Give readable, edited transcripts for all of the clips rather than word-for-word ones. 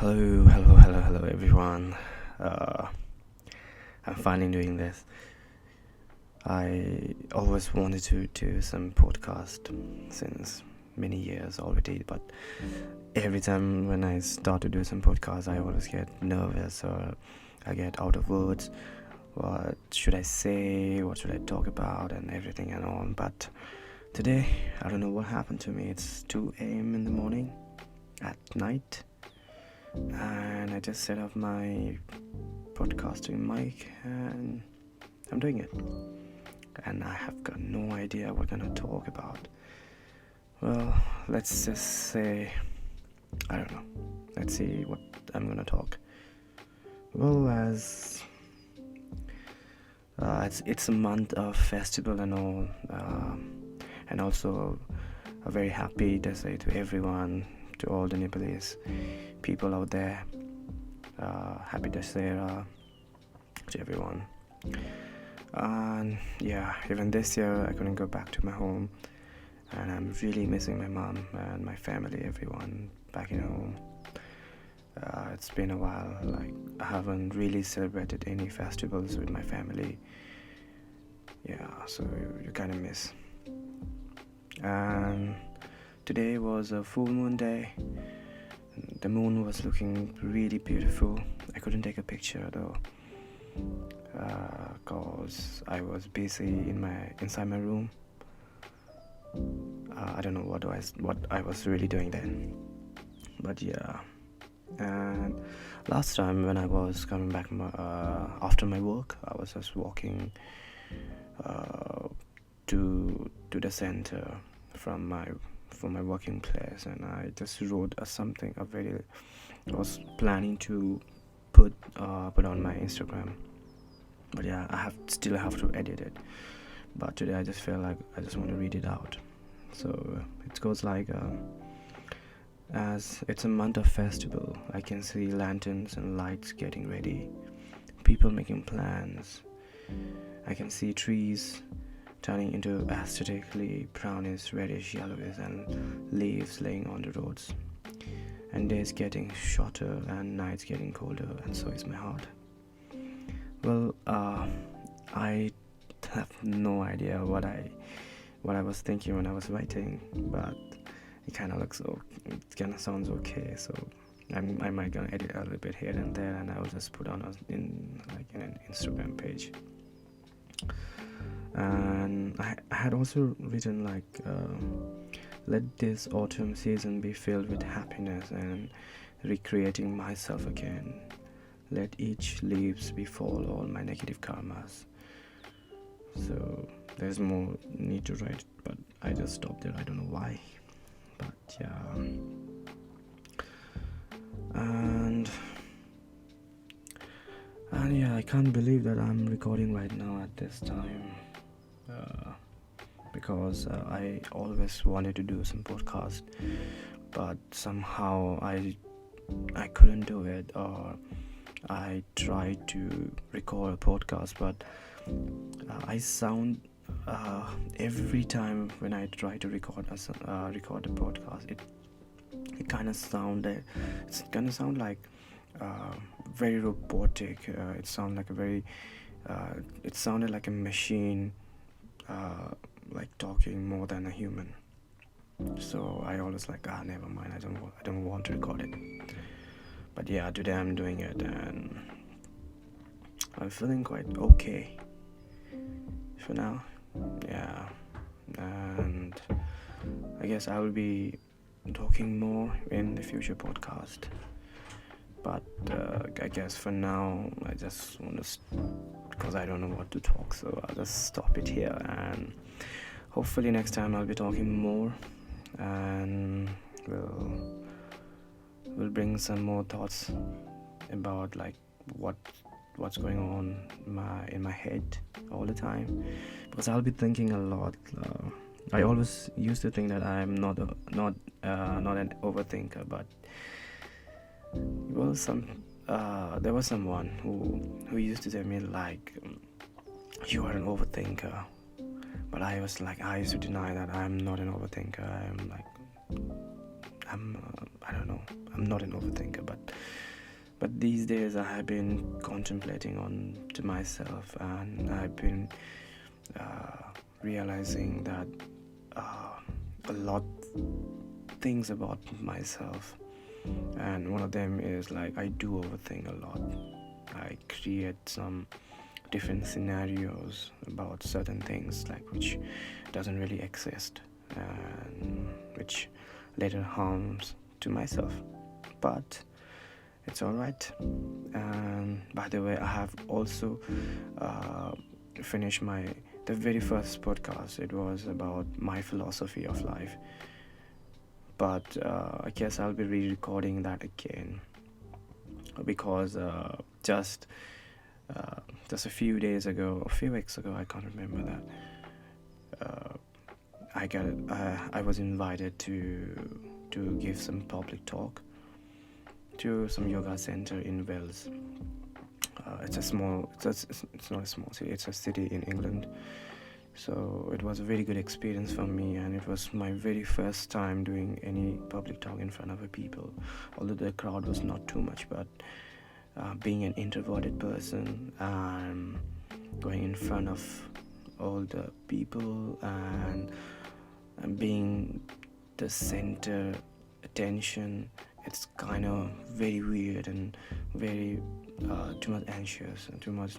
Hello, everyone. Uh, I'm finally doing this. I always wanted to do some podcast since many years already, but every time when I start to do some podcast, I always get nervous or I get out of words. What should I say? What should I talk about? And everything and all. But today, I don't know what happened to me. It's 2 a.m. in the morning at night. And I just set up my podcasting mic and I'm doing it. And I have got no idea what I'm gonna talk about. Well, let's just say, I don't know. Let's see what I'm gonna talk. Well, as it's a month of festival and all, and also a very happy day to everyone, to all the Nepalese people out there. Happy Dasera to everyone. And yeah, even this year I couldn't go back to my home, and I'm really missing my mom and my family, everyone back in home. It's been a while, like I haven't really celebrated any festivals with my family. Yeah, so you kind of miss. And today was a full moon day. The moon was looking really beautiful. I couldn't take a picture though, cause I was busy inside my room. I don't know what I was really doing then, but yeah. And last time when I was coming back after my work, I was just walking to the center from my working place, and I just wrote something I was planning to put on my Instagram, but yeah, still have to edit it. But today I just feel like I just want to read it out. So it goes like, as it's a month of festival, I can see lanterns and lights getting ready, people making plans. I can see trees turning into aesthetically brownish, reddish, yellowish, and leaves laying on the roads. And days getting shorter and nights getting colder, and so is my heart. Well, I have no idea what I was thinking when I was writing, but it kind of sounds okay. So I might gonna edit a little bit here and there, and I will just put on in an Instagram page. And I had also written let this autumn season be filled with happiness and recreating myself again. Let each leaves befall all my negative karmas. So there's more need to write, but I just stopped there. I don't know why, but yeah. And yeah, I can't believe that I'm recording right now at this time. Because I always wanted to do some podcast, but somehow I couldn't do it, or I tried to record a podcast, but I sound every time when I try to record a podcast, it kind of sound like very robotic. It sounded like a machine, like talking more than a human. So I always never mind, I don't want to record it. But yeah, today I'm doing it, and I'm feeling quite okay for now. Yeah, and I guess I will be talking more in the future podcast. But I guess for now I just want to because I don't know what to talk, so I'll just stop it here, and hopefully next time I'll be talking more, and we'll bring some more thoughts about what's going on in my head all the time, because I'll be thinking a lot. I always used to think that I'm not an overthinker, but there was someone who used to tell me you are an overthinker, but I used to deny that I'm not an overthinker. I don't know, I'm not an overthinker, but these days I have been contemplating on to myself, and I've been realizing that a lot things about myself, and one of them is like I do overthink a lot. I create some different scenarios about certain things like which doesn't really exist, and which later harms to myself, but it's all right. And by the way, I have also finished the very first podcast. It was about my philosophy of life, but I guess I'll be re-recording that again, because just a few days ago, a few weeks ago, I can't remember that, I was invited to give some public talk to some yoga center in Wales. It's not a small city, it's a city in England. So it was a very good experience for me, and it was my very first time doing any public talk in front of people, although the crowd was not too much. But being an introverted person and going in front of all the people and being the center attention, it's kind of very weird and very too much anxious and too much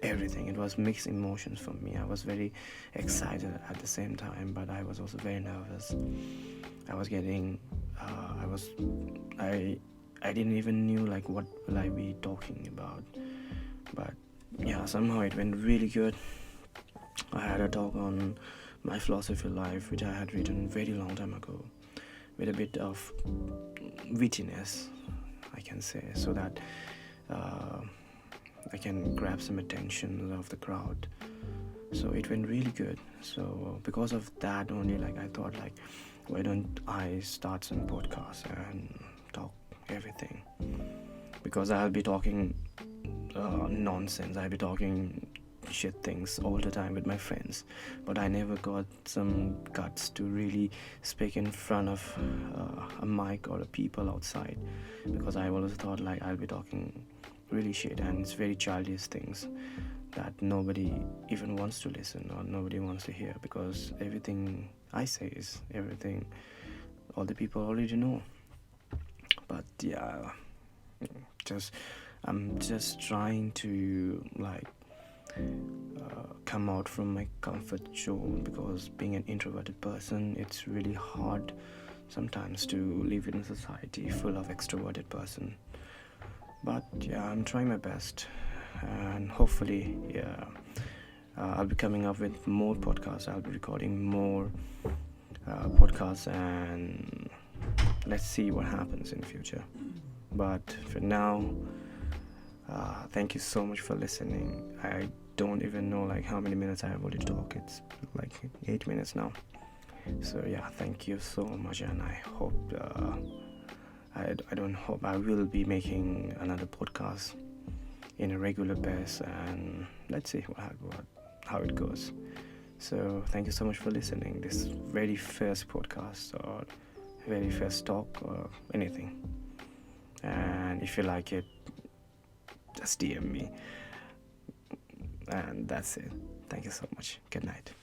everything. It was mixed emotions for me. I was very excited at the same time, but I was also very nervous. I didn't even knew like what will I be talking about, but yeah, somehow it went really good. I had a talk on my philosophy of life, which I had written very long time ago, with a bit of wittiness, I can say, so that I can grab some attention of the crowd. So it went really good. So because of that only, like I thought, like, why don't I start some podcasts and talk everything? Because I'll be talking nonsense. I'll be talking shit things all the time with my friends, but I never got some guts to really speak in front of a mic or a people outside, because I always thought like I'll be talking really shit, and it's very childish things that nobody even wants to listen or nobody wants to hear, because everything I say is everything all the people already know. But yeah, I'm just trying to like come out from my comfort zone, because being an introverted person, it's really hard sometimes to live in a society full of extroverted person. But yeah, I'm trying my best, and hopefully I'll be coming up with more podcasts. I'll be recording more podcasts, and let's see what happens in the future. But for now, thank you so much for listening. I don't even know like how many minutes I have already talked. It's like 8 minutes now. So yeah, thank you so much, and I hope I don't hope I will be making another podcast in a regular basis, and let's see how it goes. So thank you so much for listening. This very first podcast or very first talk or anything. And if you like it, just DM me. And that's it. Thank you so much. Good night.